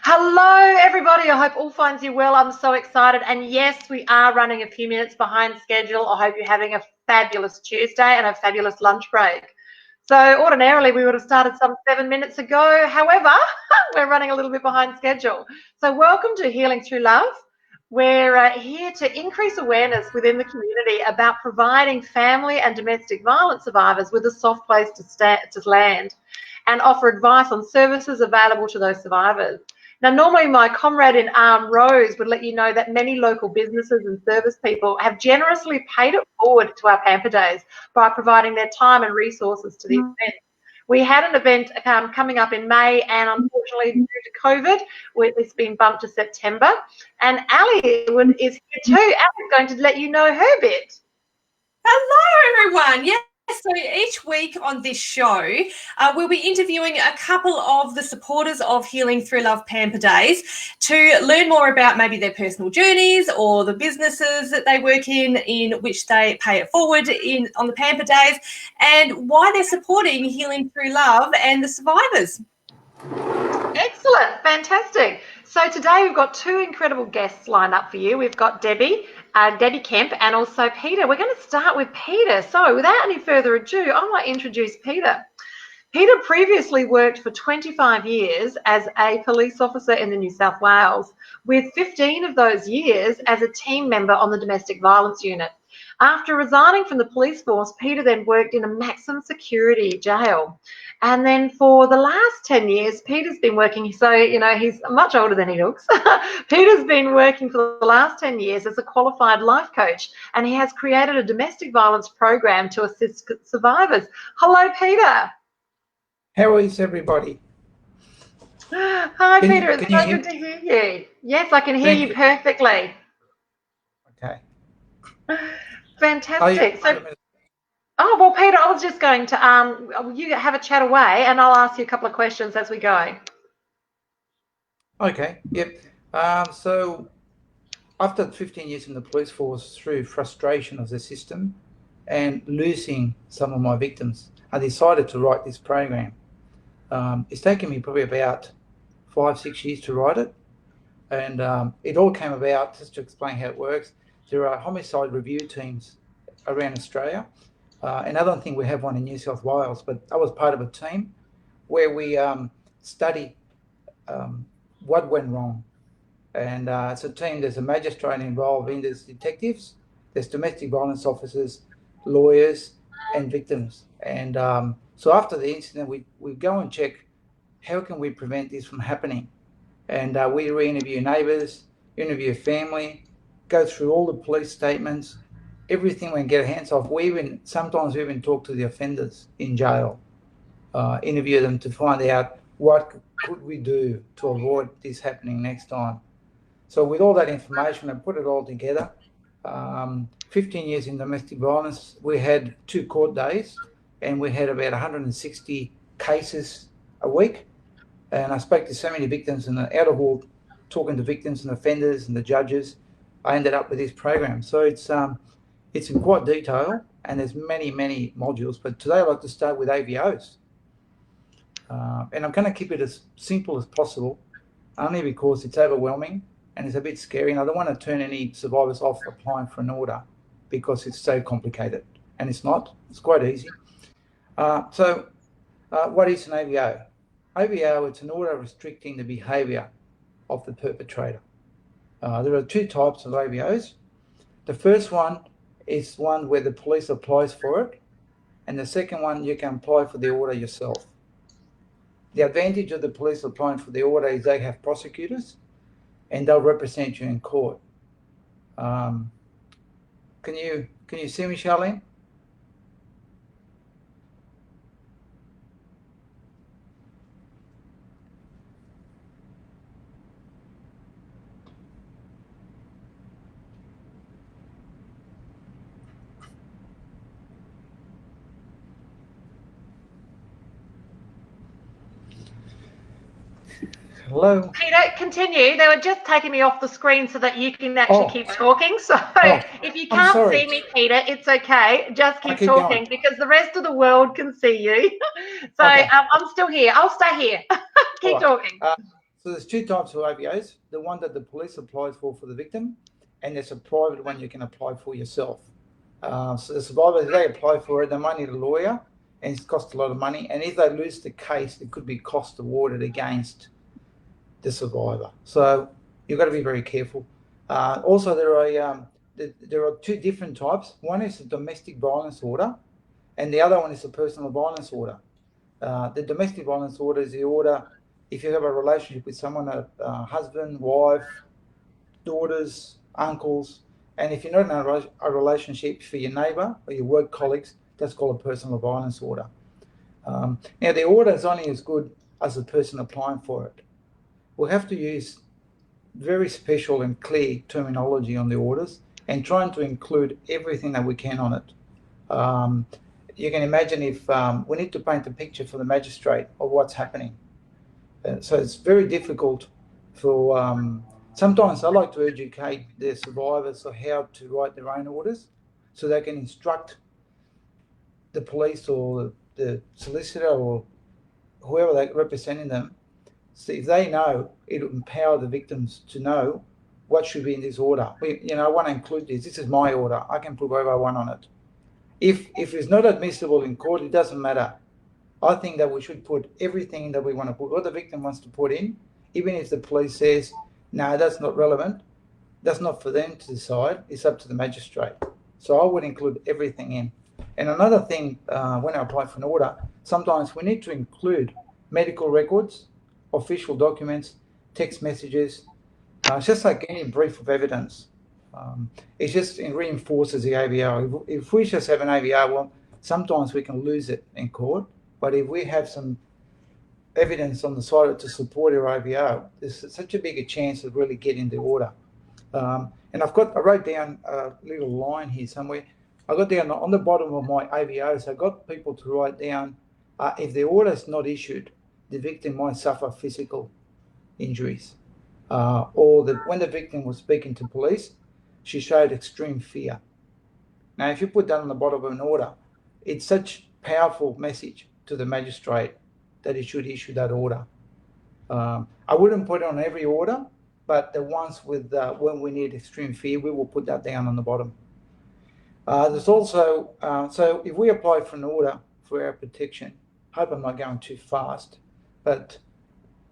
Hello, everybody. I hope all finds you well. I'm so excited. And yes, we are running a few minutes behind schedule. I hope you're having a fabulous Tuesday and a fabulous lunch break. So ordinarily, we would have started some 7 minutes ago. However, we're running a little bit behind schedule. So welcome to Healing Through Love. We're here to increase awareness within the community about providing family and domestic violence survivors with a soft place to land and offer advice on services available to those survivors. Now, normally my comrade in Rose would let you know that many local businesses and service people have generously paid it forward to our Pamper Days by providing their time and resources to the event. We had an event coming up in May, and unfortunately, due to COVID, it's been bumped to September. And Ali is here too. Ali's going to let you know her bit. Hello, everyone. Yes. So each week on this show, we'll be interviewing a couple of the supporters of Healing Through Love Pamper Days to learn more about maybe their personal journeys or the businesses that they work in which they pay it forward on the Pamper Days, and why they're supporting Healing Through Love and the survivors. Excellent. Fantastic. So today we've got two incredible guests lined up for you. We've got Debbi Kemp, and also Peter. We're going to start with Peter. So without any further ado, I might introduce Peter. Peter previously worked for 25 years as a police officer in the New South Wales, with 15 of those years as a team member on the domestic violence unit. After resigning from the police force, Peter then worked in a maximum security jail. And then for the last 10 years, Peter's been working, so, he's much older than he looks. Peter's been working for the last 10 years as a qualified life coach, and he has created a domestic violence program to assist survivors. Hello, Peter. How is everybody? Hi, Peter. It's so good to hear you. Yes, I can hear you perfectly. Okay. Fantastic. Well, Peter, I was just going to you have a chat away, and I'll ask you a couple of questions as we go. Okay. Yep. So after 15 years in the police force, through frustration of the system and losing some of my victims, I decided to write this program. It's taken me probably about 5-6 years to write it, and it all came about, just to explain how it works. There are homicide review teams around Australia. Another thing, we have one in New South Wales, but I was part of a team where we study what went wrong. And it's a team, there's a magistrate involved, there's detectives, there's domestic violence officers, lawyers, and victims. And so after the incident, we go and check, how can we prevent this from happening? And we re-interview neighbours, interview family, go through all the police statements, everything we can get our hands off. Sometimes we even talk to the offenders in jail, interview them to find out what could we do to avoid this happening next time. So with all that information, I put it all together. 15 years in domestic violence, we had 2 court days, and we had about 160 cases a week. And I spoke to so many victims, and out of all talking to victims and offenders and the judges, I ended up with this program. So it's in quite detail, and there's many, many modules. But today I'd like to start with AVOs. And I'm going to keep it as simple as possible, only because it's overwhelming and it's a bit scary. And I don't want to turn any survivors off applying for an order because it's so complicated. And it's not. It's quite easy. So what is an AVO? AVO, it's an order restricting the behaviour of the perpetrator. There are 2 types of AVOs. The first one is one where the police applies for it, and the second one, you can apply for the order yourself. The advantage of the police applying for the order is they have prosecutors and they'll represent you in court. Can you see me, Charlene? Hello? Peter, continue. They were just taking me off the screen so that you can actually keep talking. So if you can't see me, Peter, it's okay. Just keep talking because the rest of the world can see you. So I'm still here. I'll stay here. Keep talking. So there's two types of AVOs, the one that the police applies for the victim, and there's a private one you can apply for yourself. So the survivor, if they apply for it, they might need a lawyer, and it costs a lot of money. And if they lose the case, it could be cost awarded against the survivor. So you've got to be very careful. Also, there are two different types. One is a domestic violence order, and the other one is a personal violence order. The domestic violence order is the order if you have a relationship with someone, a husband, wife, daughters, uncles, and if you're not in a relationship for your neighbour or your work colleagues, that's called a personal violence order. Now, the order is only as good as the person applying for it. We'll have to use very special and clear terminology on the orders and trying to include everything that we can on it. You can imagine if we need to paint a picture for the magistrate of what's happening. So it's very difficult for, sometimes I like to educate the survivors on how to write their own orders so they can instruct the police or the solicitor or whoever they're representing them. So if they know, it'll empower the victims to know what should be in this order. I want to include this. This is my order. I can put whatever I want on it. If it's not admissible in court, it doesn't matter. I think that we should put everything that we want to put, what the victim wants to put in, even if the police says, no, that's not relevant. That's not for them to decide. It's up to the magistrate. So I would include everything in. And another thing, when I apply for an order, sometimes we need to include medical records, official documents, text messages. It's just like any brief of evidence. It reinforces the AVO. If we just have an AVO, well, sometimes we can lose it in court. But if we have some evidence on the side to support our AVO, there's such a bigger chance of really getting the order. And I wrote down a little line here somewhere. I got down on the bottom of my AVOs, I got people to write down, if the order is not issued, the victim might suffer physical injuries. When the victim was speaking to police, she showed extreme fear. Now, if you put that on the bottom of an order, it's such a powerful message to the magistrate that he should issue that order. I wouldn't put it on every order, but the ones with when we need extreme fear, we will put that down on the bottom. There's also, so if we apply for an order for our protection, I hope I'm not going too fast, but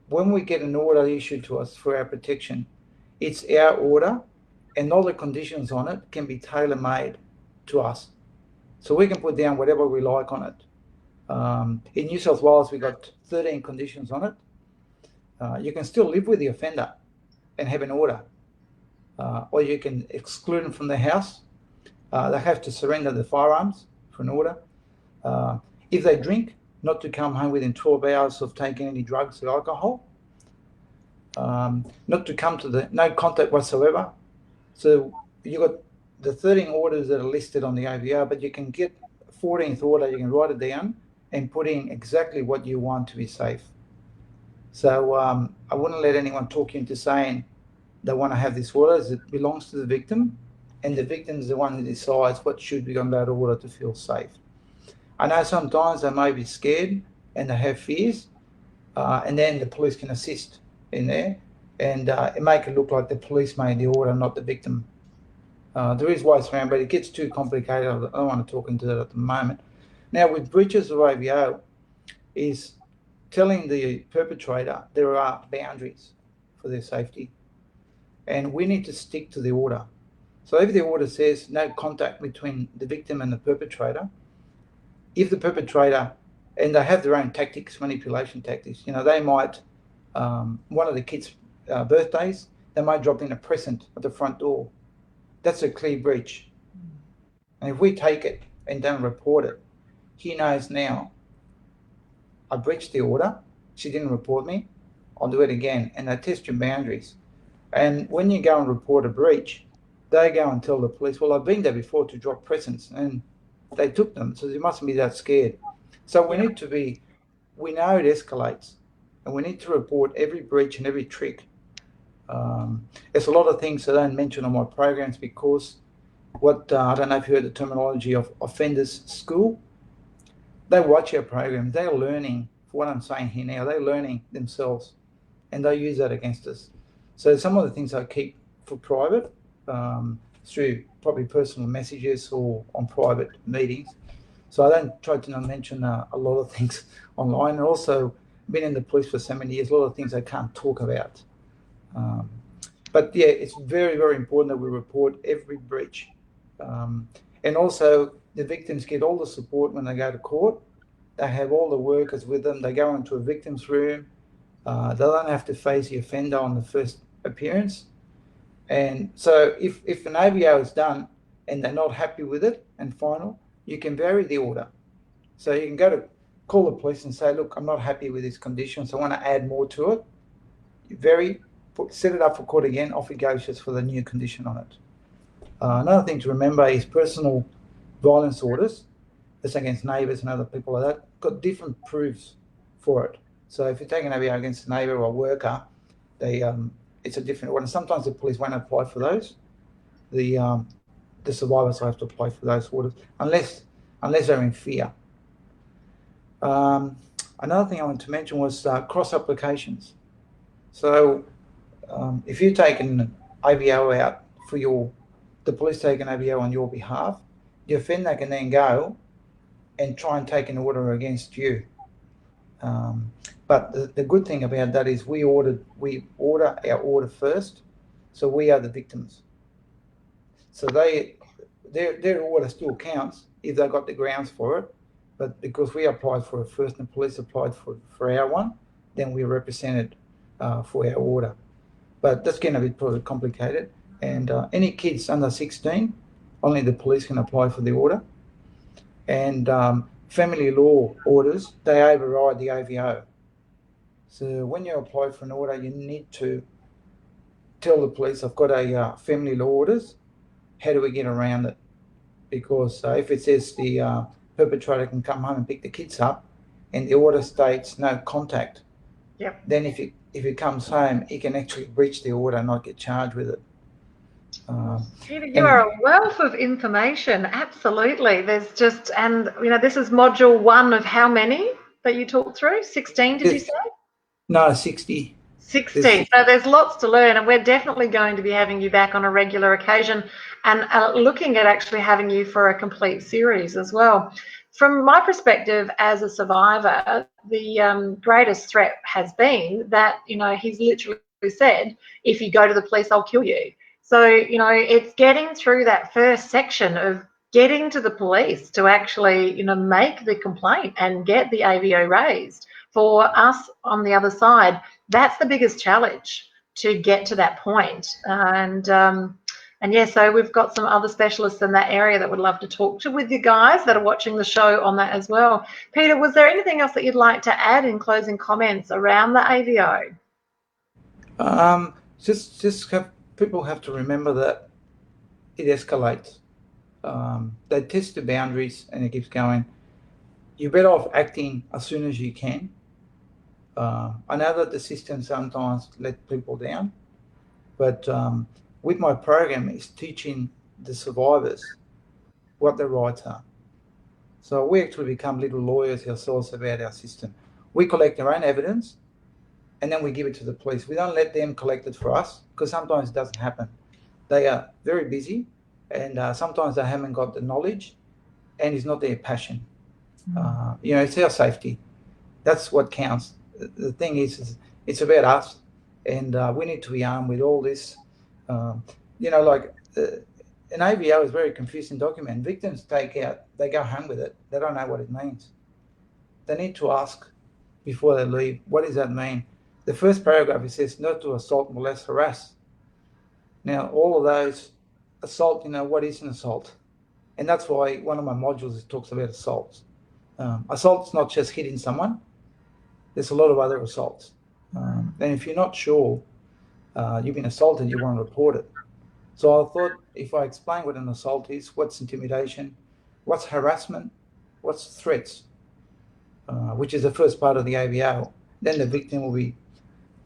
when we get an order issued to us for our protection, it's our order and all the conditions on it can be tailor-made to us. So we can put down whatever we like on it. In New South Wales, we got 13 conditions on it. You can still live with the offender and have an order, or you can exclude them from the house. They have to surrender the firearms for an order. If they drink, not to come home within 12 hours of taking any drugs or alcohol. Not to come to no contact whatsoever. So you got the 13 orders that are listed on the AVO, but you can get 14th order, you can write it down and put in exactly what you want to be safe. So I wouldn't let anyone talk you into saying they want to have this order. It belongs to the victim, and the victim is the one who decides what should be on that order to feel safe. I know sometimes they may be scared and they have fears, and then the police can assist in there and make it look like the police made the order, not the victim. There is ways around, but it gets too complicated. I don't want to talk into that at the moment. Now, with breaches of AVO is telling the perpetrator there are boundaries for their safety, and we need to stick to the order. So if the order says no contact between the victim and the perpetrator, if the perpetrator, and they have their own tactics, manipulation tactics, they might, one of the kids' birthdays, they might drop in a present at the front door. That's a clear breach. And if we take it and don't report it, he knows now, I breached the order, she didn't report me, I'll do it again. And they test your boundaries. And when you go and report a breach, they go and tell the police, well, I've been there before to drop presents, and they took them, so they mustn't be that scared. So we need to be, we know it escalates, and we need to report every breach and every trick. There's a lot of things I don't mention on my programs because I don't know if you heard the terminology of offenders school. They watch our program, they're learning, for what I'm saying here now, they're learning themselves. and they use that against us. So some of the things I keep for private, through probably personal messages or on private meetings. So I don't try to not mention a lot of things online. And also, been in the police for so many years, a lot of things I can't talk about. But yeah, it's very, very important that we report every breach. And also, the victims get all the support when they go to court. They have all the workers with them. They go into a victim's room. They don't have to face the offender on the first appearance. And so if an AVO is done and they're not happy with it and final, you can vary the order. So you can go to call the police and say, look, I'm not happy with this condition, so I want to add more to it. You set it up for court again, off it goes just for the new condition on it. Another thing to remember is personal violence orders. That's against neighbours and other people like that. Got different proofs for it. So if you take an AVO against a neighbour or a worker, it's a different order. Sometimes the police won't apply for those. The survivors will have to apply for those orders unless they're in fear. Another thing I wanted to mention was cross applications. So if you take an AVO out for the police take an AVO on your behalf, the offender can then go and try and take an order against you. But the good thing about that is we order our order first, so we are the victims. So their order still counts if they got the grounds for it, but because we applied for it first and the police applied for our one, then we represented for our order. But that's getting a bit probably complicated. And any kids under 16, only the police can apply for the order. And family law orders, they override the AVO. So when you apply for an order, you need to tell the police, I've got a family law orders. How do we get around it? Because if it says the perpetrator can come home and pick the kids up, and the order states no contact, yep. Then if he comes home, he can actually breach the order and not get charged with it. Peter, you are a wealth of information. Absolutely. There's just, and this is module 1 of how many that you talked through? 16, did you say? No, 60. 60. So there's lots to learn, and we're definitely going to be having you back on a regular occasion and looking at actually having you for a complete series as well. From my perspective as a survivor, the greatest threat has been that, he's literally said, if you go to the police, I'll kill you. So, it's getting through that first section of getting to the police to actually, make the complaint and get the AVO raised. For us on the other side, that's the biggest challenge, to get to that point. And yeah, so we've got some other specialists in that area that would love to talk to with you guys that are watching the show on that as well. Peter, was there anything else that you'd like to add in closing comments around the AVO? People have to remember that it escalates. They test the boundaries and it keeps going. You're better off acting as soon as you can. I know that the system sometimes let people down, but with my program, it's teaching the survivors what their rights are. So we actually become little lawyers ourselves about our system. We collect our own evidence and then we give it to the police. We don't let them collect it for us because sometimes it doesn't happen. They are very busy and sometimes they haven't got the knowledge and it's not their passion. It's our safety. That's what counts. The thing is it's about us, and we need to be armed with all this. An AVO is a very confusing document. Victims they go home with it. They don't know what it means. They need to ask before they leave, what does that mean? The first paragraph, it says not to assault, molest, harass. Now, all of those, assault, what is an assault? And that's why one of my modules talks about assaults. Assault's not just hitting someone. There's a lot of other assaults. And if you're not sure you've been assaulted, you want to report it. So I thought if I explain what an assault is, what's intimidation, what's harassment, what's threats, which is the first part of the AVO, then the victim will be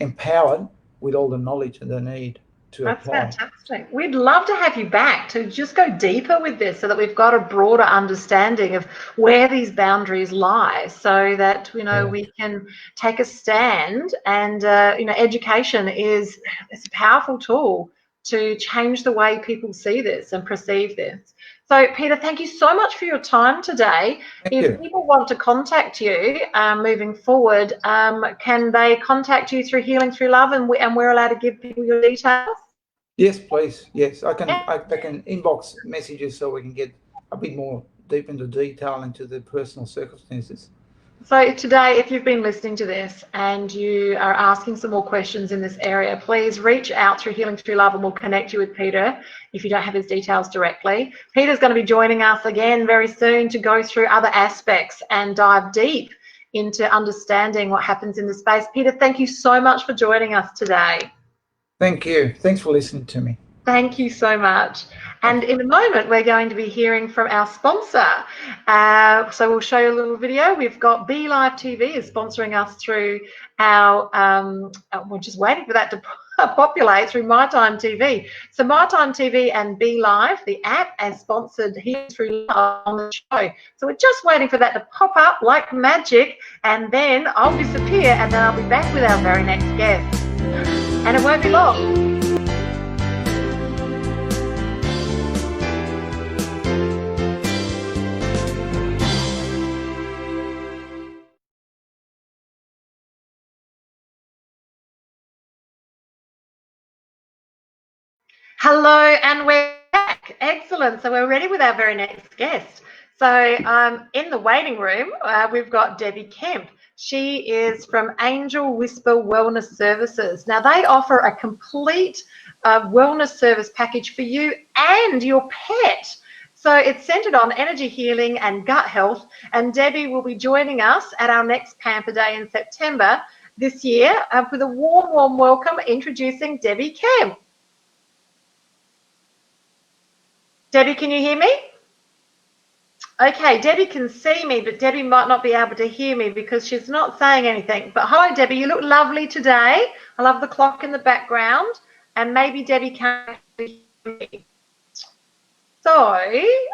empowered with all the knowledge that they need to That's apply. fantastic. We'd love to have you back to just go deeper with this so that we've got a broader understanding of where these boundaries lie so that, we can take a stand. And, education is a powerful tool to change the way people see this and perceive this. So, Peter, thank you so much for your time today. Thank you. If people want to contact you moving forward, can they contact you through Healing Through Love, and we're allowed to give people your details? Yes, please. Yes, I can inbox messages so we can get a bit more deep into detail into the personal circumstances. So today, if you've been listening to this and you are asking some more questions in this area, please reach out through Healing Through Love and we'll connect you with Peter if you don't have his details directly. Peter's going to be joining us again very soon to go through other aspects and dive deep into understanding what happens in this space. Peter, thank you so much for joining us today. Thank you. Thanks for listening to me. Thank you so much. And in a moment, we're going to be hearing from our sponsor. So we'll show you a little video. We've got Be Live TV is sponsoring us through our, we're just waiting for that to populate through My Time TV. So My Time TV and Be Live, the app, has sponsored Healing Through Love on the show. So we're just waiting for that to pop up like magic, and then I'll disappear, and then I'll be back with our very next guest. And it won't be long. Hello, and we're back. Excellent. So we're ready with our very next guest. So in the waiting room, we've got Debbi Kemp. She is from Angel Whisper Wellness Services. Now, they offer a complete wellness service package for you and your pet. So it's centered on energy healing and gut health. And Debbi will be joining us at our next Pamper Day in September this year with a warm, warm welcome introducing Debbi Kemp. Debbi, can you hear me? Okay, Debbi can see me, but Debbi might not be able to hear me because she's not saying anything. But hello, Debbi, you look lovely today. I love the clock in the background, and maybe Debbi can't hear me. So,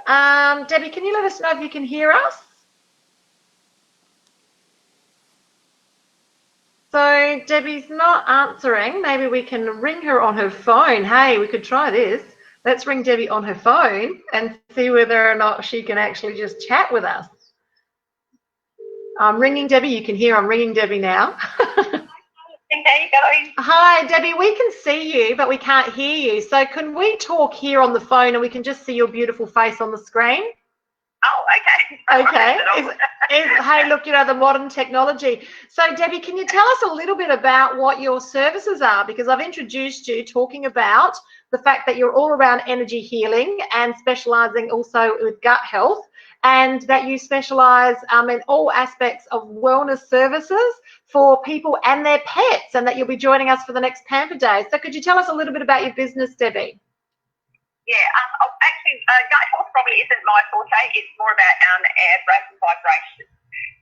Debbi, can you let us know if you can hear us? So Debbi's not answering. Maybe we can ring her on her phone. Hey, we could try this. Let's ring Debbi on her phone and see whether or not she can actually just chat with us. I'm ringing Debbi. You can hear I'm ringing Debbi now. How you going? Hi, Debbi. We can see you, but we can't hear you. So can we talk here on the phone and we can just see your beautiful face on the screen? Oh, okay. Okay. Hey, look, the modern technology. So, Debbi, can you tell us a little bit about what your services are? Because I've introduced you talking about the fact that you're all around energy healing and specialising also with gut health, and that you specialise in all aspects of wellness services for people and their pets, and that you'll be joining us for the next Pamper Day. So could you tell us a little bit about your business, Debbi? Yeah, actually, gut health probably isn't my forte. It's more about air raising vibration.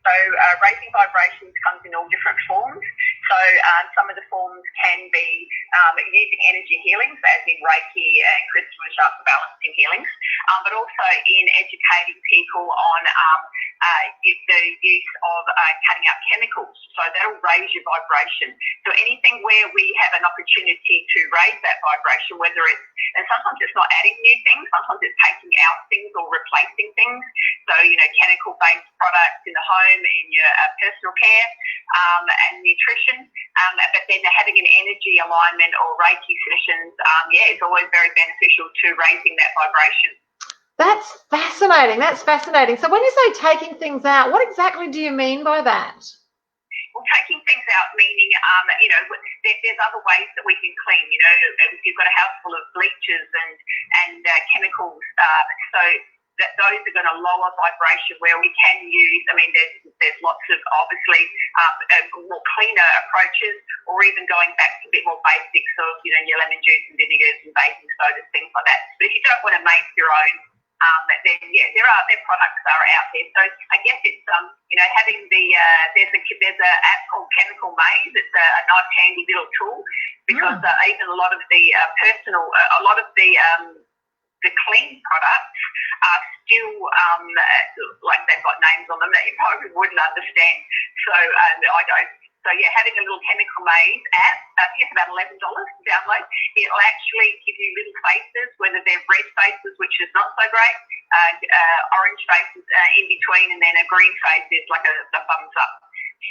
So raising vibrations comes in all different forms. So some of the forms can be using energy healings, as in reiki and crystal and chakra balancing healings, but also in educating people on the use of cutting out chemicals. So that'll raise your vibration. So anything where we have an opportunity to raise that vibration, whether it's, and sometimes it's not adding new things, sometimes it's taking out things or replacing things. So, chemical-based products in the home, in your personal care and nutrition, but then having an energy alignment or reiki sessions, it's always very beneficial to raising that vibration. That's fascinating. That's fascinating. So when you say taking things out, what exactly do you mean by that? Well, taking things out meaning, there's other ways that we can clean. If you've got a house full of bleaches and chemicals, so that those are going to lower vibration, where we can use, there's lots of obviously more cleaner approaches, or even going back to a bit more basics of, your lemon juice and vinegars and baking sodas, things like that. But if you don't want to make your own then their products are out there. So I guess it's having there's a app called Chemical Maze. It's a nice handy little tool because even a lot of the the clean products are still like they've got names on them that you probably wouldn't understand. So I don't. So having a little Chemical Maze app, I think it's about $11 to download. It'll actually give you little faces, whether they're red faces, which is not so great, orange faces in between, and then a green face is like a thumbs up.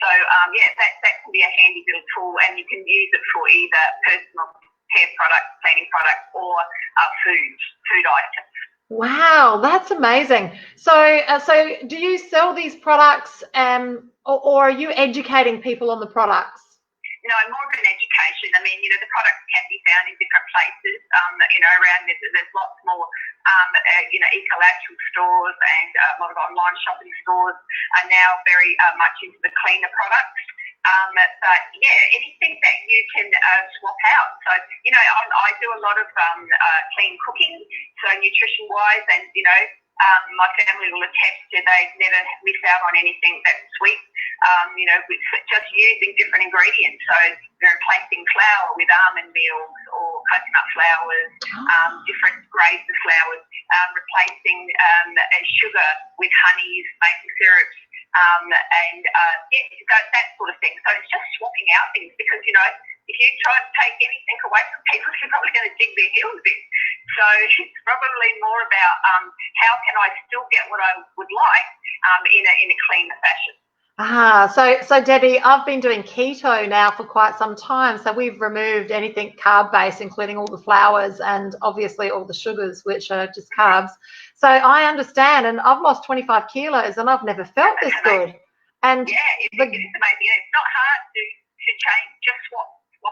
So that can be a handy little tool, and you can use it for either personal care products, cleaning products, or food items. Wow, that's amazing. So do you sell these products, or are you educating people on the products? No, more of an education. I mean, the products can be found in different places. Around there's lots more, eco-lateral stores, and a lot of online shopping stores are now very much into the cleaner products. But anything that you can swap out. So, I do a lot of clean cooking, so nutrition-wise, and, my family will attest to they've never missed out on anything that's sweet, with just using different ingredients. So they're replacing flour with almond meals or coconut flours, different grades of flours, replacing sugar with honeys, maple syrups, that sort of thing. So it's just swapping out things because, if you try to take anything away from people, you're probably going to dig their heels in. So it's probably more about how can I still get what I would like in a cleaner fashion. So Debbie, I've been doing keto now for quite some time. So we've removed anything carb-based, including all the flours and obviously all the sugars, which are just carbs. So I understand, and I've lost 25 kilos, and I've never felt this good. And it's amazing. It's not hard to change. Just swap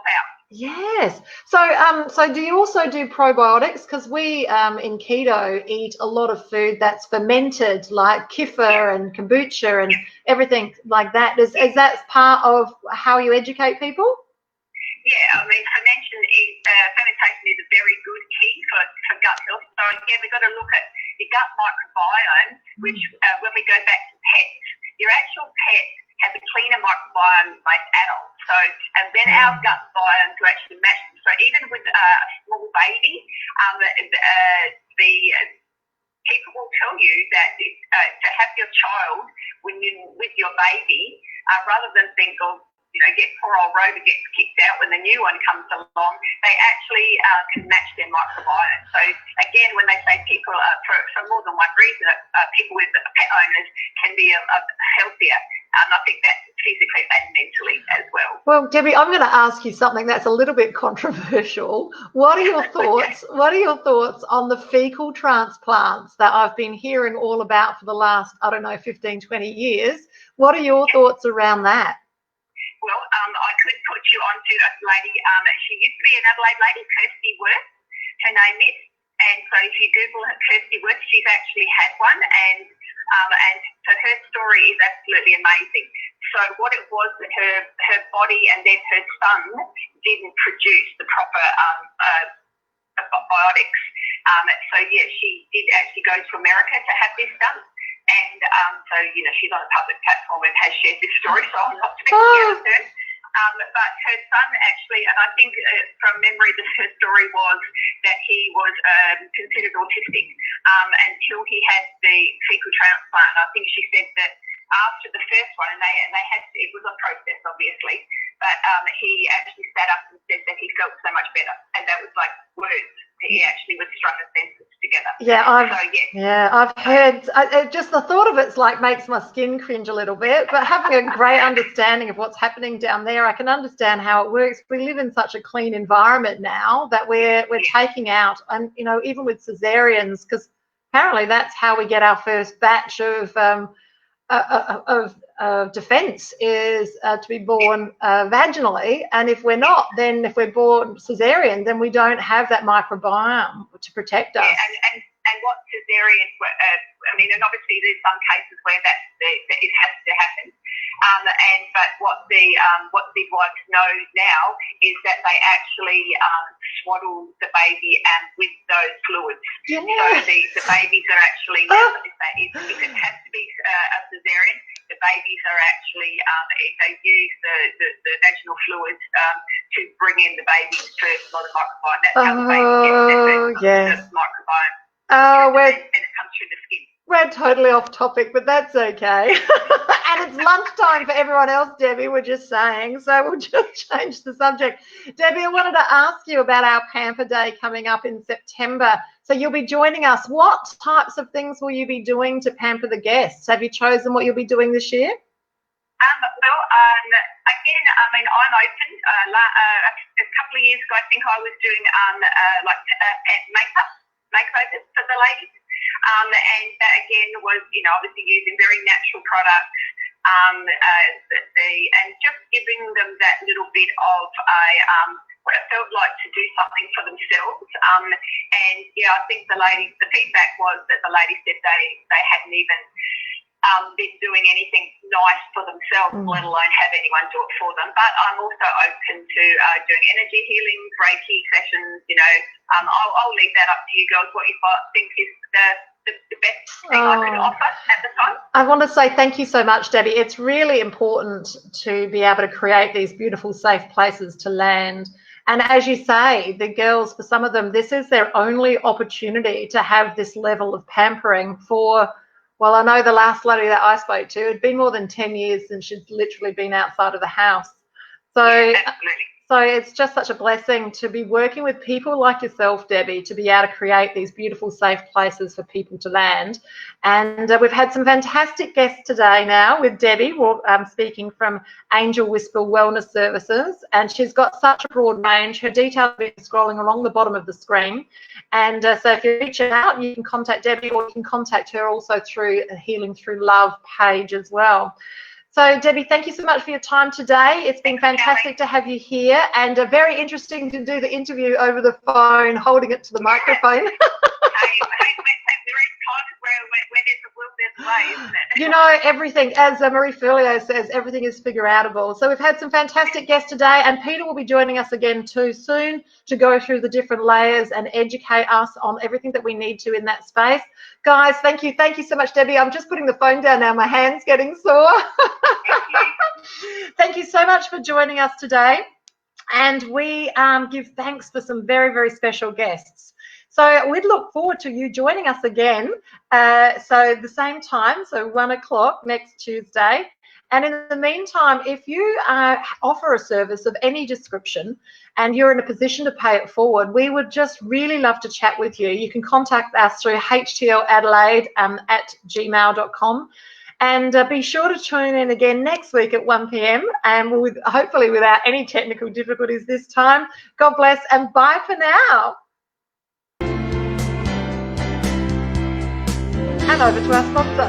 out. Yes. So do you also do probiotics? Because we in keto eat a lot of food that's fermented, like kefir and kombucha and everything like that. Is that part of how you educate people? Yeah, I mean, fermentation is a very good key for gut health. So again, we've got to look at your gut microbiome, which when we go back to pets, your actual pet has a cleaner microbiome than most adults. So, and then our gut biome to actually match them. So even with a small baby, the people will tell you that to have your child with your baby, rather than think of get poor old Rover gets kicked out when the new one comes along, they actually can match their microbiome. So again, when they say people for more than one reason, people with pet owners can be healthier. I think that's physically and mentally as well. Well, Debbie, I'm going to ask you something that's a little bit controversial. What are your thoughts? Okay. What are your thoughts on the fecal transplants that I've been hearing all about for the last, 15, 20 years? What are your thoughts around that? Well, I could put you on to a lady. She used to be an Adelaide lady, Kirsty Worth, her name is. And so if you Google her, Kirsty Worth, she's actually had one. And so her story is absolutely amazing. So what it was, her body and then her son didn't produce the proper biotics. She did actually go to America to have this done. And she's on a public platform and has shared this story, so I'm not speaking out of her. But her son actually, and I think from memory, her story was that he was considered autistic until he had the fecal transplant. And I think she said that after the first one, and they had it was a process, obviously, but he actually sat up and said that he felt so much better, and that was like words. He actually was strung a sentence together. I've heard. Just the thought of it's like makes my skin cringe a little bit. But having a great understanding of what's happening down there, I can understand how it works. We live in such a clean environment now that we're taking out, and even with cesareans, because apparently that's how we get our first batch of defense is to be born vaginally, and if we're not, then if we're born cesarean, then we don't have that microbiome to protect us. And what cesarean? And obviously there's some cases where that it has to happen. But what the midwives know now is that they actually swaddle the baby and with those fluids. Yeah. So the babies are actually, if it has to be a cesarean, the babies are actually, they use the vaginal fluids to bring in the baby's first lot of microbiome. That's how the baby gets the microbiome. Oh, and it comes through the skin. We're totally off topic, but that's okay. And it's lunchtime for everyone else, Debbie, we're just saying. So we'll just change the subject. Debbie, I wanted to ask you about our Pamper Day coming up in September. So you'll be joining us. What types of things will you be doing to pamper the guests? Have you chosen what you'll be doing this year? Again, I mean, I'm open. A couple of years ago, I think I was doing makeovers for the ladies. And that again was, obviously using very natural products, and just giving them that little bit of what it felt like to do something for themselves. And yeah, I think the feedback was that the ladies said they hadn't even been doing anything nice for themselves, let alone have anyone do it for them. But I'm also open to doing energy healing, reiki sessions. I'll leave that up to you girls, what you think is the best thing I could offer at the time. I want to say thank you so much, Debbie. It's really important to be able to create these beautiful, safe places to land. And as you say, the girls, for some of them, this is their only opportunity to have this level of pampering for, well, I know the last lady that I spoke to, it'd been more than 10 years since she'd literally been outside of the house. So, yeah, absolutely. So it's just such a blessing to be working with people like yourself, Debbie, to be able to create these beautiful, safe places for people to land. And we've had some fantastic guests today now with Debbie, speaking from Angel Whisper Wellness Services. And she's got such a broad range. Her details are scrolling along the bottom of the screen. And so if you reach out, you can contact Debbie, or you can contact her also through a Healing Through Love page as well. So, Debbie, thank you so much for your time today. It's been fantastic to have you here, and very interesting to do the interview over the phone, holding it to the microphone. Where there's a will, there's a way, isn't it? You know, everything, as Marie Furlio says, everything is figure-outable. So we've had some fantastic guests today, and Peter will be joining us again too soon to go through the different layers and educate us on everything that we need to in that space. Guys, thank you. Thank you so much, Debbie. I'm just putting the phone down now. My hand's getting sore. Thank you so much for joining us today. And we give thanks for some very, very special guests. So we'd look forward to you joining us again. So the same time, so 1 o'clock next Tuesday. And in the meantime, if you offer a service of any description and you're in a position to pay it forward, we would just really love to chat with you. You can contact us through htladelaide@gmail.com. And be sure to tune in again next week at 1 p.m. and hopefully without any technical difficulties this time. God bless and bye for now. And over to our sponsor.